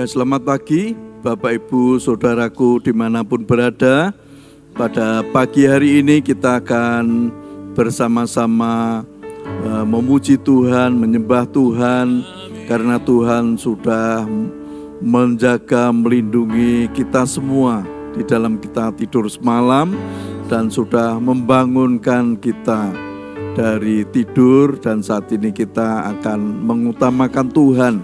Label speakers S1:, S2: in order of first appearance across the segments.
S1: Selamat pagi Bapak Ibu Saudaraku dimanapun berada. Pada pagi hari ini kita akan bersama-sama memuji Tuhan, menyembah Tuhan, karena Tuhan sudah menjaga, melindungi kita semua di dalam kita tidur semalam, dan sudah membangunkan kita dari tidur, dan saat ini kita akan mengutamakan Tuhan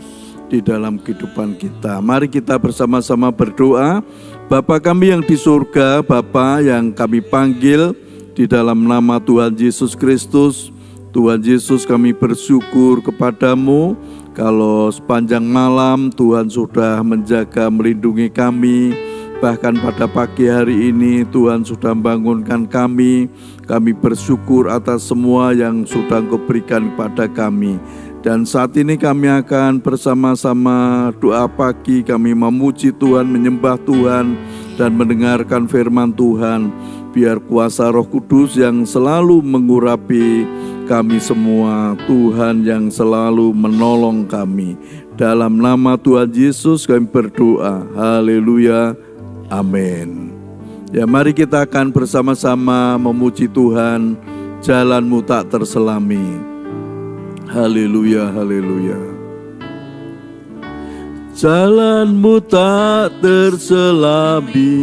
S1: di dalam kehidupan kita. Mari kita bersama-sama berdoa. Bapa kami yang di surga, Bapa yang kami panggil di dalam nama Tuhan Yesus Kristus. Tuhan Yesus, kami bersyukur kepadamu kalau sepanjang malam Tuhan sudah menjaga, melindungi kami. Bahkan pada pagi hari ini Tuhan sudah membangunkan kami. Kami bersyukur atas semua yang sudah Engkau berikan kepada kami. Dan saat ini kami akan bersama-sama doa pagi, kami memuji Tuhan, menyembah Tuhan, dan mendengarkan firman Tuhan. Biar kuasa Roh Kudus yang selalu mengurapi kami semua, Tuhan yang selalu menolong kami. Dalam nama Tuhan Yesus kami berdoa, haleluya, amin. Ya, mari kita akan bersama-sama memuji Tuhan, jalanmu tak terselami. Haleluya, haleluya. Jalanmu tak terselami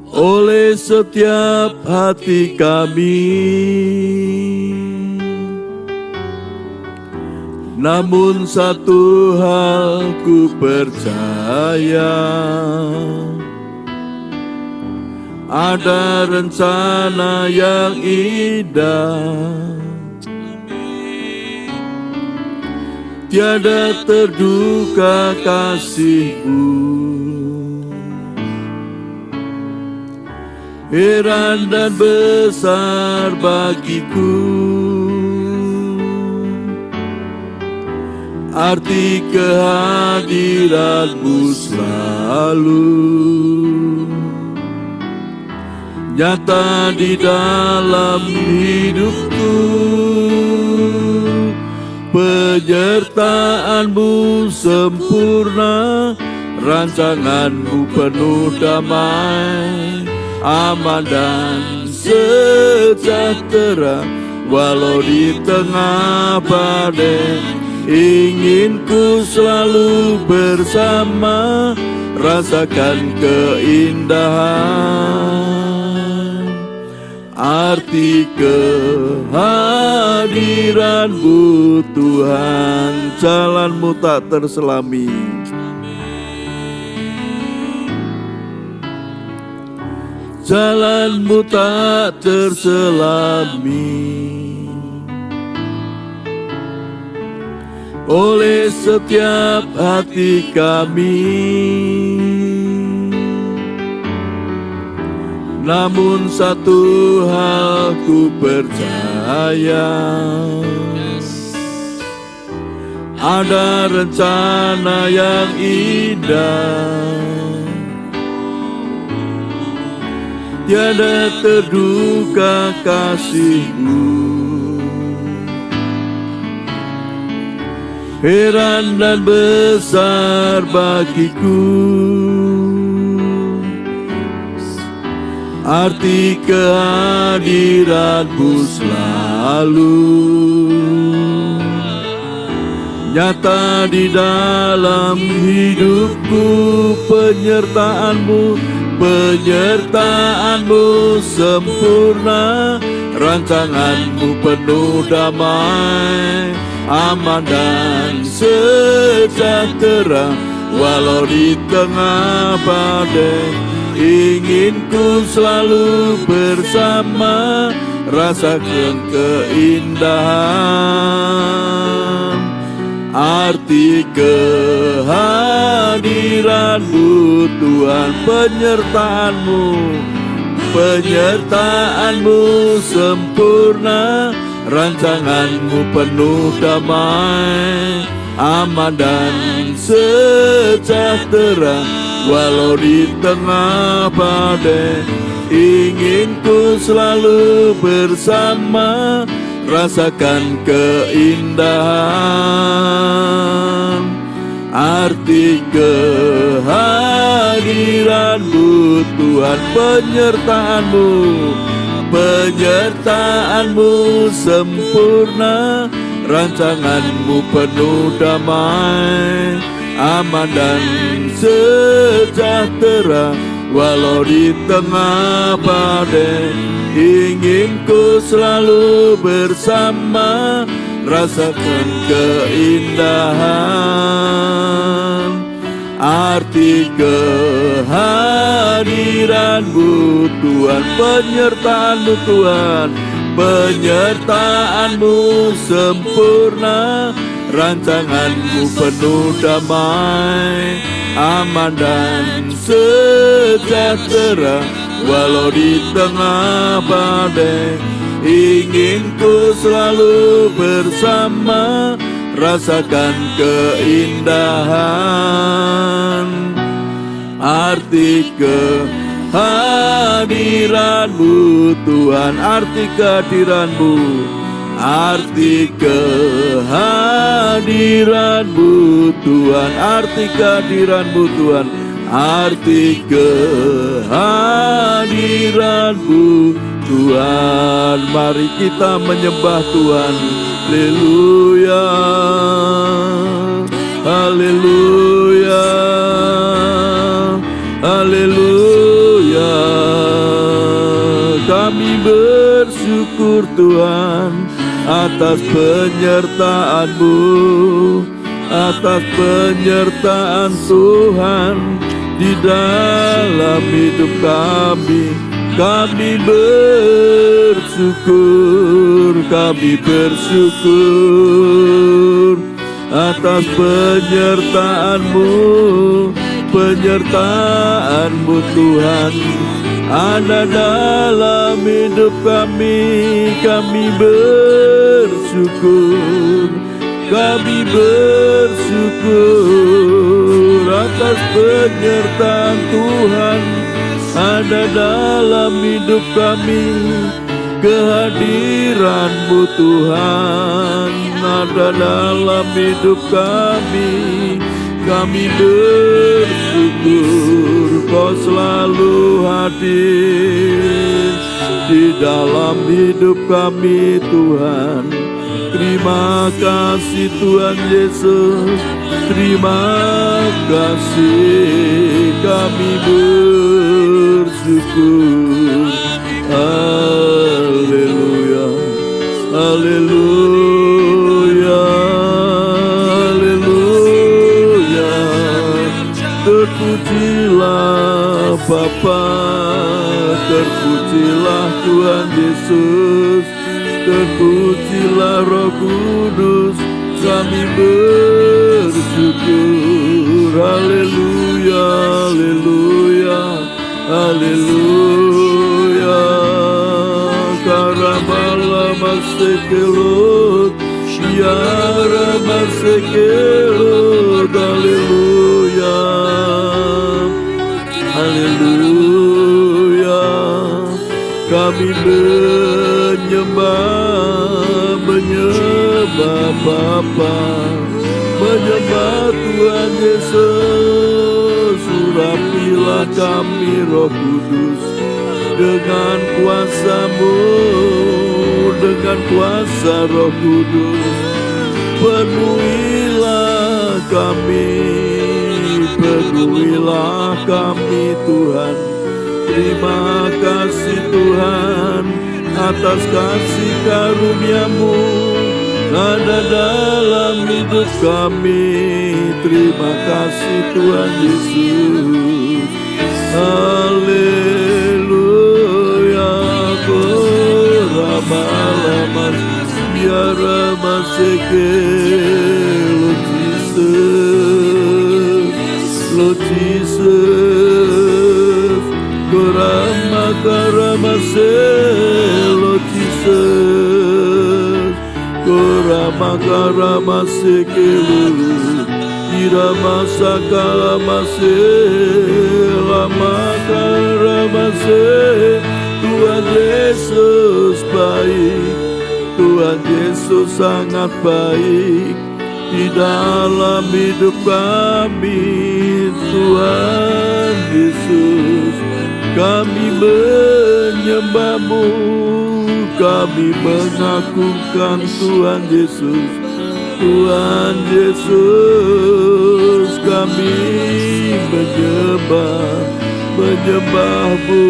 S1: oleh setiap hati kami, namun satu hal ku percaya, ada rencana yang indah, tiada terduga kasih-Mu, heran dan besar bagiku arti kehadiran-Mu selalu nyata di dalam hidupku. Penyertaan-Mu sempurna, rancangan-Mu penuh damai, aman dan sejahtera. Walau di tengah badai, ingin ku selalu bersama, rasakan keindahan arti kehadiran-Mu Tuhan. Jalan-Mu tak terselami, jalan-Mu tak terselami oleh setiap hati kami, namun satu hal ku percaya, ada rencana yang indah, tiada terduga kasih-Mu, heran dan besar bagiku arti kehadiran-Mu selalu nyata di dalam hidupku. Penyertaan-Mu sempurna, rancangan-Mu penuh damai, aman dan sejahtera. Walau di tengah badai, ingin ku selalu bersama, rasakan keindahan arti kehadiran-Mu Tuhan. Penyertaan-Mu sempurna, rancangan-Mu penuh damai, aman dan sejahtera. Walau di tengah badai, ingin ku selalu bersama, rasakan keindahan arti kehadiran-Mu Tuhan, penyertaan-Mu sempurna, rancangan-Mu penuh damai, aman dan sejahtera. Walau di tengah badai, ingin ku selalu bersama, rasakan keindahan arti kehadiran-Mu Tuhan, penyertaan-Mu Tuhan, penyertaan-Mu sempurna, rancangan-Mu penuh damai, aman dan sejahtera. Walau di tengah badai, ingin ku selalu bersama, rasakan keindahan arti kehadiran-Mu Tuhan, arti kehadiran-Mu, arti kehadiran-Mu Tuhan, arti kehadiran-Mu Tuhan, arti kehadiran-Mu Tuhan. Mari kita menyembah Tuhan. Haleluya, haleluya, haleluya. Kami bersyukur Tuhan atas penyertaan-Mu, atas penyertaan Tuhan di dalam hidup kami. Kami bersyukur, kami bersyukur atas penyertaan-Mu, penyertaan-Mu Tuhan ada dalam hidup kami. Kami bersyukur, kami bersyukur atas penyertaan Tuhan ada dalam hidup kami. Kehadiran-Mu Tuhan ada dalam hidup kami. Kami bersyukur Kau selalu hadir di dalam hidup kami Tuhan. Terima kasih Tuhan Yesus, terima kasih, kami bersyukur. Haleluya, haleluya, haleluya. Terpujilah Bapa, terpujilah Tuhan Yesus, terpujilah Roh Kudus. Kami bersyukur. Haleluya, haleluya, haleluya. Karamala masekelot, Yara masekelot. Haleluya, haleluya. Kami menyembah Bapa, menyembah Tuhan Yesus. Urapilah kami Roh Kudus dengan kuasa-Mu, dengan kuasa Roh Kudus. Penuhilah kami, penuhilah kami Tuhan. Terima kasih Tuhan atas kasih karunia-Mu ada dalam hidup kami. Terima kasih Tuhan Yesus. Haleluya. Koramalaman biara maseke. Lord Jesus, Lord Jesus. Koramakarama-se, Lord Jesus. Koramakarama-sekelu, Iramasakalamase, Lamakaramase. Tuhan Yesus baik, Tuhan Yesus sangat baik di dalam hidup kami. Tuhan Yesus, kami menyembah-Mu, kami mengagungkan Tuhan Yesus. Tuhan Yesus, kami menyembah-Mu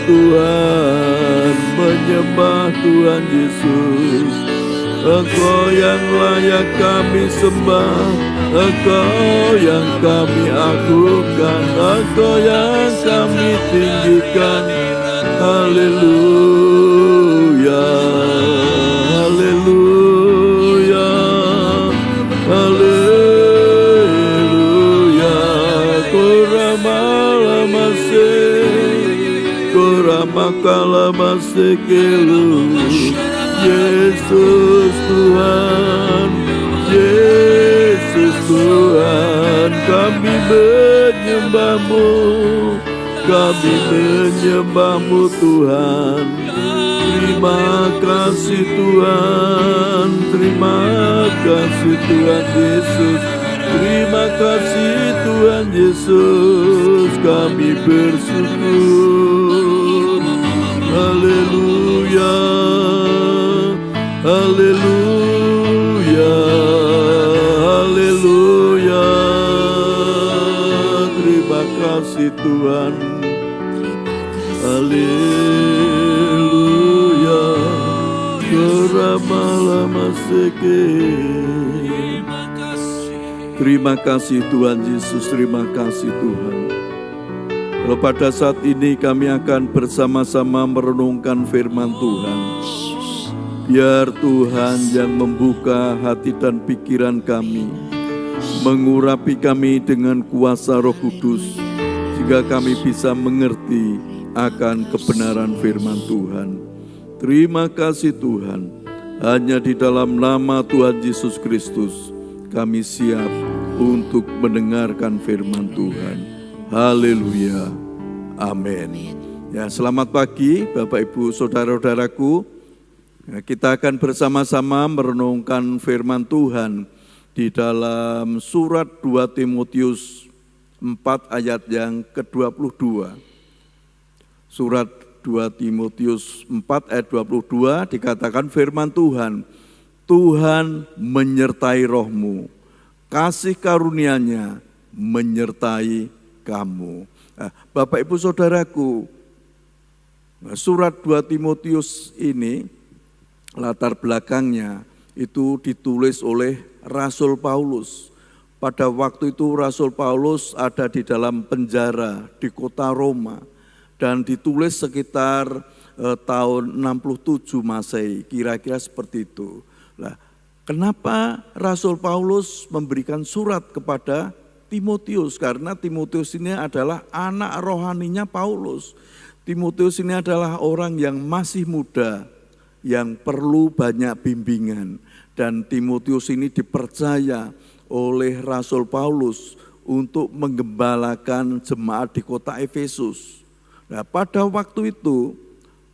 S1: Tuhan, menyembah Tuhan Yesus. Engkau yang layak kami sembah, Engkau yang kami agungkan, Engkau yang kami tinggikan. Haleluya, haleluya, haleluya. Koramalamase kelu. Yesus Tuhan, Yesus Tuhan, kami menyembah-Mu, kami menyembah-Mu Tuhan. Terima kasih Tuhan, terima kasih Tuhan Yesus, terima kasih Tuhan Yesus, kami bersyukur. Haleluya, haleluya, haleluya. Terima kasih Tuhan. Haleluya. Terima kasih Tuhan Yesus, terima kasih Tuhan. Kalau pada saat ini kami akan bersama-sama merenungkan firman Tuhan. Biar Tuhan yang membuka hati dan pikiran kami, mengurapi kami dengan kuasa Roh Kudus, sehingga kami bisa mengerti akan kebenaran firman Tuhan. Terima kasih Tuhan, hanya di dalam nama Tuhan Yesus Kristus kami siap untuk mendengarkan firman Tuhan. Haleluya, amin. Ya, selamat pagi Bapak Ibu Saudara-saudaraku. Kita akan bersama-sama merenungkan firman Tuhan di dalam surat 2 Timotius 4 ayat yang ke-22. Surat 2 Timotius 4 ayat 22 dikatakan firman Tuhan, Tuhan menyertai rohmu, kasih karunia-Nya menyertai kamu. Bapak Ibu Saudaraku, surat 2 Timotius ini latar belakangnya itu ditulis oleh Rasul Paulus. Pada waktu itu Rasul Paulus ada di dalam penjara di kota Roma dan ditulis sekitar tahun 67 Masehi, kira-kira seperti itu. Nah, kenapa Rasul Paulus memberikan surat kepada Timotius? Karena Timotius ini adalah anak rohaninya Paulus. Timotius ini adalah orang yang masih muda, yang perlu banyak bimbingan. Dan Timotius ini dipercaya oleh Rasul Paulus untuk menggembalakan jemaat di kota Efesus. Nah, pada waktu itu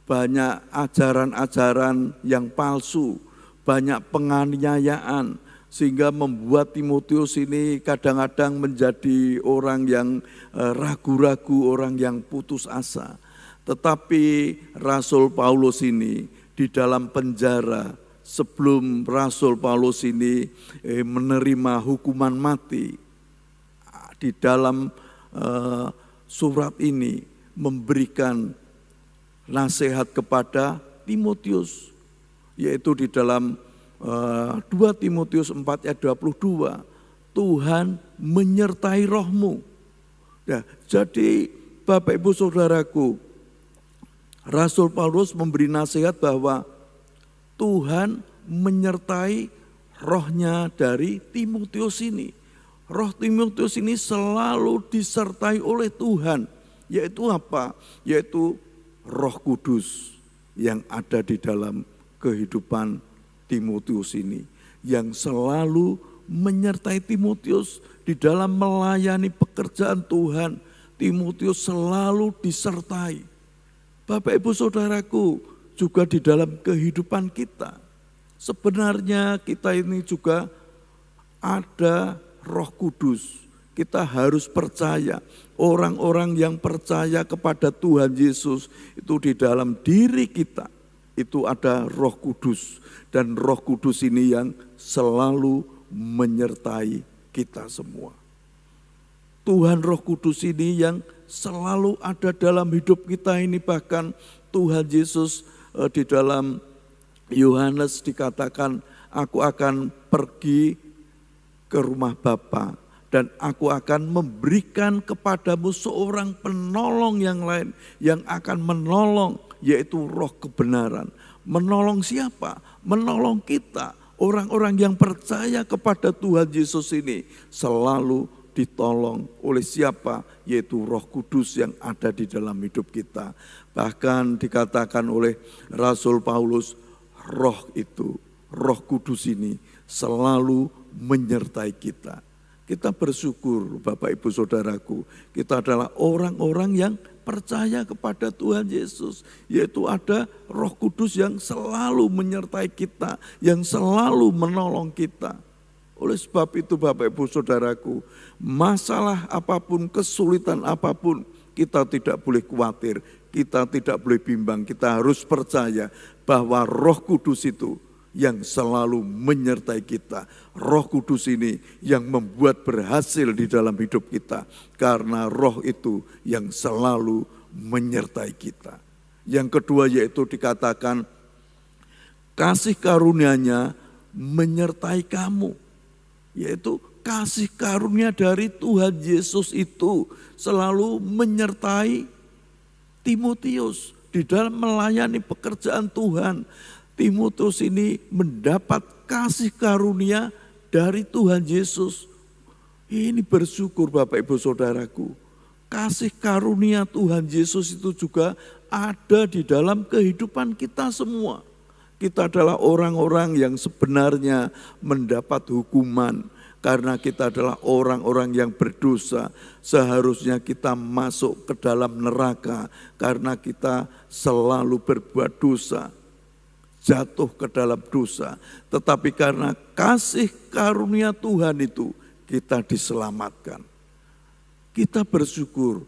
S1: banyak ajaran-ajaran yang palsu, banyak penganiayaan, sehingga membuat Timotius ini kadang-kadang menjadi orang yang ragu-ragu, orang yang putus asa. Tetapi Rasul Paulus ini di dalam penjara, sebelum Rasul Paulus ini menerima hukuman mati, di dalam surat ini memberikan nasihat kepada Timotius, yaitu di dalam 2 Timotius 4 ayat 22, Tuhan menyertai rohmu. Ya, jadi Bapak Ibu Saudaraku, Rasul Paulus memberi nasihat bahwa Tuhan menyertai rohnya dari Timotius ini. Roh Timotius ini selalu disertai oleh Tuhan. Yaitu apa? Yaitu Roh Kudus yang ada di dalam kehidupan Timotius ini, yang selalu menyertai Timotius di dalam melayani pekerjaan Tuhan. Timotius selalu disertai. Bapak Ibu Saudaraku, juga di dalam kehidupan kita, Sebenarnya kita ini juga ada Roh Kudus. Kita harus percaya. Orang-orang yang percaya kepada Tuhan Yesus itu di dalam diri kita itu ada Roh Kudus. Dan Roh Kudus ini yang selalu menyertai kita semua. Tuhan Roh Kudus ini yang selalu ada dalam hidup kita ini. Bahkan Tuhan Yesus di dalam Yohanes dikatakan, aku akan pergi ke rumah Bapa dan aku akan memberikan kepadamu seorang penolong yang lain yang akan menolong, yaitu Roh kebenaran. Menolong siapa? Menolong kita. Orang-orang yang percaya kepada Tuhan Yesus ini selalu ditolong oleh siapa? Yaitu Roh Kudus yang ada di dalam hidup kita. Bahkan dikatakan oleh Rasul Paulus, Roh itu, Roh Kudus ini selalu menyertai kita. Kita bersyukur Bapak Ibu Saudaraku, kita adalah orang-orang yang percaya kepada Tuhan Yesus. Yaitu ada Roh Kudus yang selalu menyertai kita, yang selalu menolong kita. Oleh sebab itu Bapak Ibu Saudaraku, masalah apapun, kesulitan apapun, kita tidak boleh khawatir, kita tidak boleh bimbang, kita harus percaya bahwa Roh Kudus itu yang selalu menyertai kita. Roh Kudus ini yang membuat berhasil di dalam hidup kita. Karena Roh itu yang selalu menyertai kita. Yang kedua yaitu dikatakan kasih karunia-Nya menyertai kamu. Yaitu kasih karunia dari Tuhan Yesus itu selalu menyertai Timotius di dalam melayani pekerjaan Tuhan. Timotius ini mendapat kasih karunia dari Tuhan Yesus. Ini bersyukur Bapak Ibu Saudaraku. Kasih karunia Tuhan Yesus itu juga ada di dalam kehidupan kita semua. Kita adalah orang-orang yang sebenarnya mendapat hukuman. Karena kita adalah orang-orang yang berdosa, seharusnya kita masuk ke dalam neraka karena kita selalu berbuat dosa, jatuh ke dalam dosa. Tetapi karena kasih karunia Tuhan itu kita diselamatkan. Kita bersyukur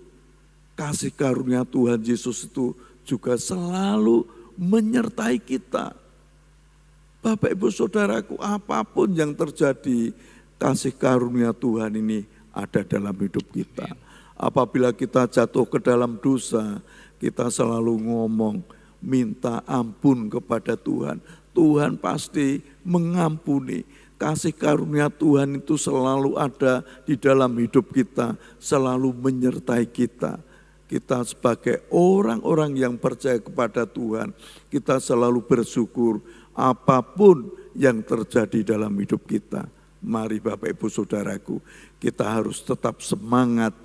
S1: kasih karunia Tuhan Yesus itu juga selalu menyertai kita. Bapak Ibu Saudaraku, apapun yang terjadi, kasih karunia Tuhan ini ada dalam hidup kita. Apabila kita jatuh ke dalam dosa, kita selalu ngomong, minta ampun kepada Tuhan. Tuhan pasti mengampuni. Kasih karunia Tuhan itu selalu ada di dalam hidup kita, selalu menyertai kita. Kita sebagai orang-orang yang percaya kepada Tuhan, kita selalu bersyukur apapun yang terjadi dalam hidup kita. Mari Bapak Ibu Saudaraku, kita harus tetap semangat,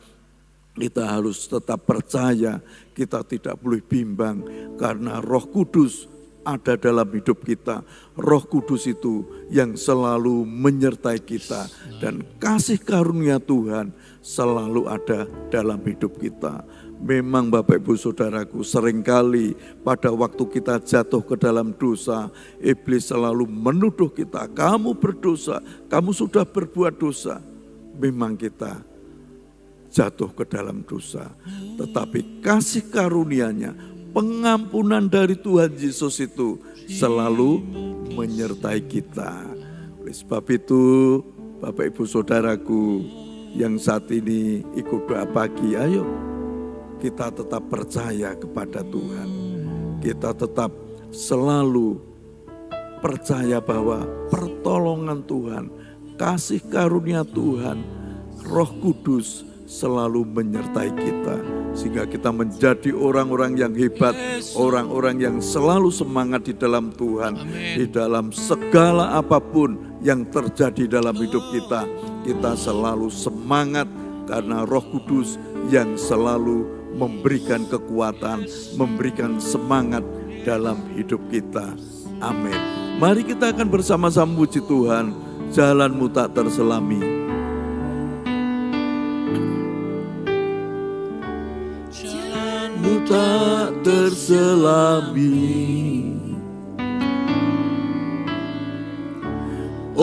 S1: kita harus tetap percaya, kita tidak boleh bimbang karena Roh Kudus ada dalam hidup kita. Roh Kudus itu yang selalu menyertai kita dan kasih karunia Tuhan selalu ada dalam hidup kita. Memang Bapak Ibu Saudaraku, seringkali pada waktu kita jatuh ke dalam dosa, iblis selalu menuduh kita, kamu berdosa, kamu sudah berbuat dosa. Memang kita jatuh ke dalam dosa, tetapi kasih karunia-Nya, pengampunan dari Tuhan Yesus itu selalu menyertai kita. Oleh sebab itu, Bapak Ibu Saudaraku yang saat ini ikut doa pagi, ayo kita tetap percaya kepada Tuhan. Kita tetap selalu percaya bahwa pertolongan Tuhan, kasih karunia Tuhan, Roh Kudus selalu menyertai kita. Sehingga kita menjadi orang-orang yang hebat, orang-orang yang selalu semangat di dalam Tuhan. Di dalam segala apapun yang terjadi dalam hidup kita, kita selalu semangat karena Roh Kudus yang selalu memberikan kekuatan, memberikan semangat dalam hidup kita. Amin. Mari kita akan bersama-sama puji Tuhan. Jalanmu tak terselami. Jalanmu tak terselami.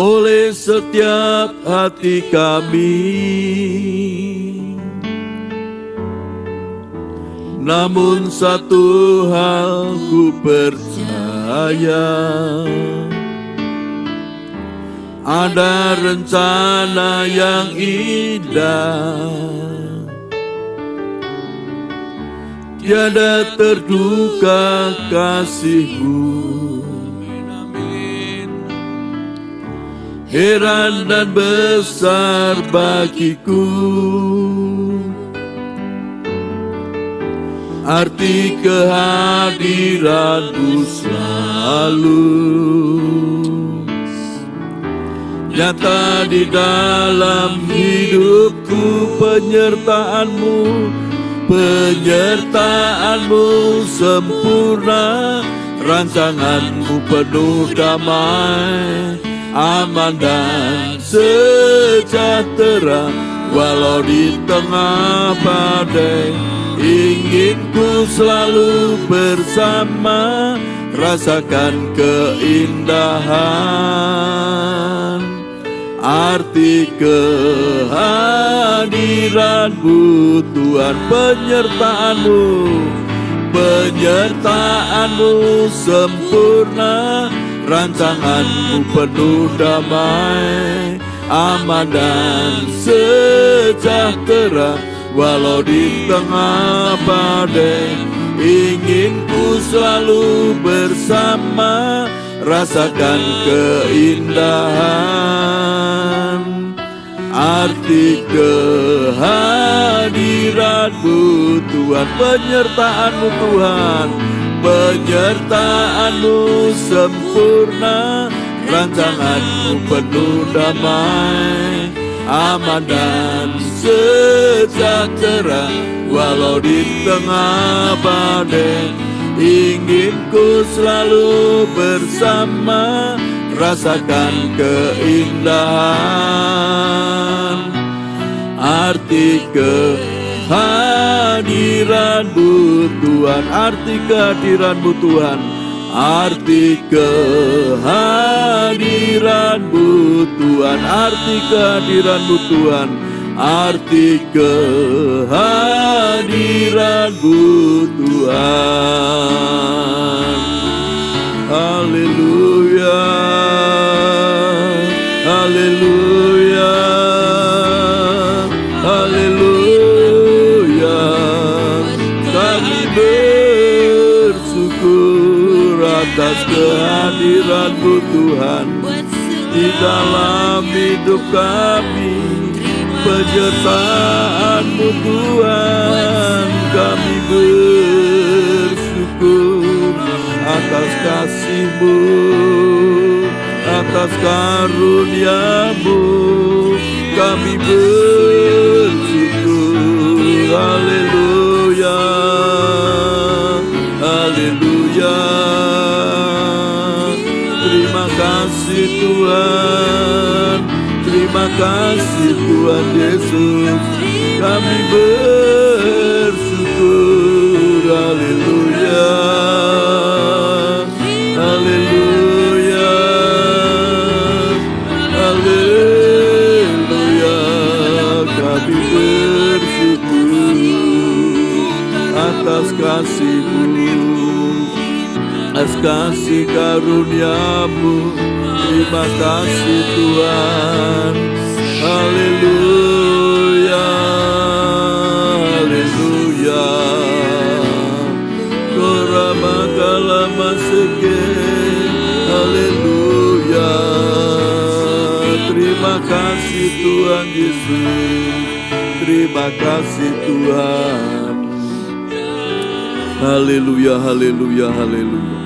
S1: oleh setiap hati kami. Namun satu hal ku percaya, ada rencana yang indah, tiada terduga kasih-Mu. Heran dan besar bagiku arti kehadiran-Mu selalu, nyata di dalam hidupku. Penyertaan-Mu sempurna, rancangan-Mu penuh damai, aman dan sejahtera. Walau di tengah badai, ingin ku selalu bersama, rasakan keindahan arti kehadiran-Mu Tuhan. Penyertaan-Mu sempurna, rancangan-Mu penuh damai, aman dan sejahtera. Walau di tengah badai, ingin ku selalu bersama, rasakan keindahan arti kehadiran-Mu Tuhan. Penyertaan-Mu sempurna, rancangan-Mu penuh damai, aman dan sejahtera. Walau di tengah badai, ingin ku selalu bersama, rasakan keindahan arti kehadiran-Mu Tuhan. Arti kehadiran-Mu Tuhan, arti kehadiran-Mu Tuhan, arti kehadiran-Mu Tuhan, arti kehadiran-Mu Tuhan. Haleluya, haleluya, haleluya. Kami bersyukur atas kehadiran-Mu Tuhan di dalam hidup kami. Penyertaan-Mu Tuhan, kami bersyukur atas kasih-Mu, atas karunia-Mu, kami bersyukur. Haleluya, haleluya. Terima kasih Tuhan, terima kasih Tuhan Yesus, kami bersyukur. Haleluya, haleluya, haleluya. Kami bersyukur atas kasih-Mu, atas kasih karunia-Mu. Terima kasih Tuhan. Haleluya, haleluya. Korabakalamaseke, haleluya. Terima kasih Tuhan Yesus, terima kasih Tuhan. Haleluya, haleluya, haleluya.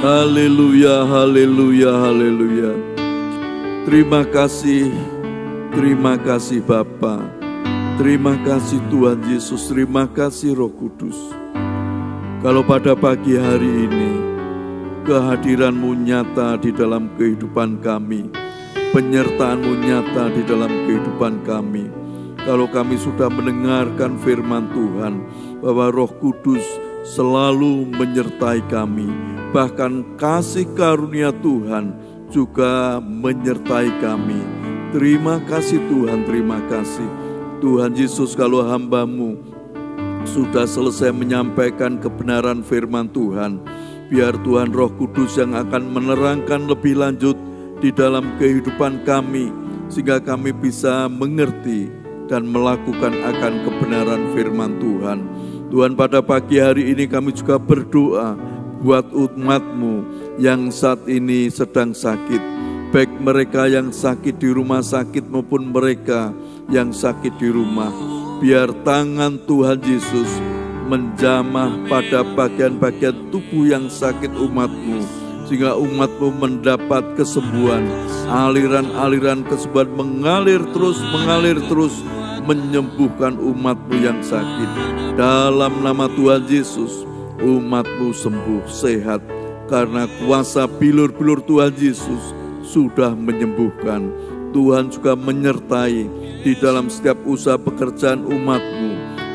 S1: Haleluya, haleluya, haleluya. Terima kasih Bapa. Terima kasih Tuhan Yesus, terima kasih Roh Kudus. Kalau pada pagi hari ini kehadiran-Mu nyata di dalam kehidupan kami, penyertaan-Mu nyata di dalam kehidupan kami. Kalau kami sudah mendengarkan firman Tuhan, bahwa Roh Kudus selalu menyertai kami, bahkan kasih karunia Tuhan juga menyertai kami. Terima kasih Tuhan, terima kasih. Tuhan Yesus, kalau hamba-Mu sudah selesai menyampaikan kebenaran firman Tuhan, biar Tuhan Roh Kudus yang akan menerangkan lebih lanjut di dalam kehidupan kami, sehingga kami bisa mengerti dan melakukan akan kebenaran firman Tuhan. Tuhan, pada pagi hari ini kami juga berdoa buat umat-Mu yang saat ini sedang sakit, baik mereka yang sakit di rumah sakit maupun mereka yang sakit di rumah. Biar tangan Tuhan Yesus menjamah pada bagian-bagian tubuh yang sakit umat-Mu, sehingga umat-Mu mendapat kesembuhan. Aliran-aliran kesembuhan mengalir terus, menyembuhkan umat-Mu yang sakit. Dalam nama Tuhan Yesus, umat-Mu sembuh, sehat, karena kuasa bilur-bilur Tuhan Yesus sudah menyembuhkan. Tuhan juga menyertai di dalam setiap usaha pekerjaan umat-Mu.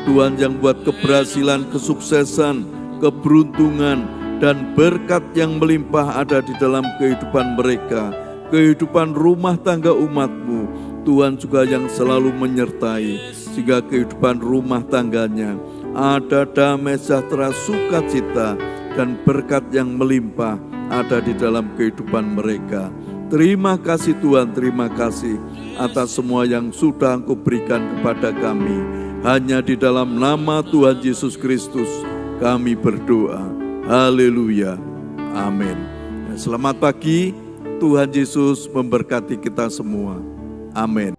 S1: Tuhan yang buat keberhasilan, kesuksesan, keberuntungan, dan berkat yang melimpah ada di dalam kehidupan mereka, kehidupan rumah tangga umat-Mu. Tuhan juga yang selalu menyertai, sehingga kehidupan rumah tangganya ada damai sejahtera, sukacita, dan berkat yang melimpah ada di dalam kehidupan mereka. Terima kasih Tuhan, terima kasih atas semua yang sudah Engkau berikan kepada kami. Hanya di dalam nama Tuhan Yesus Kristus kami berdoa. Haleluya. Amin. Selamat pagi, Tuhan Yesus memberkati kita semua. Amin.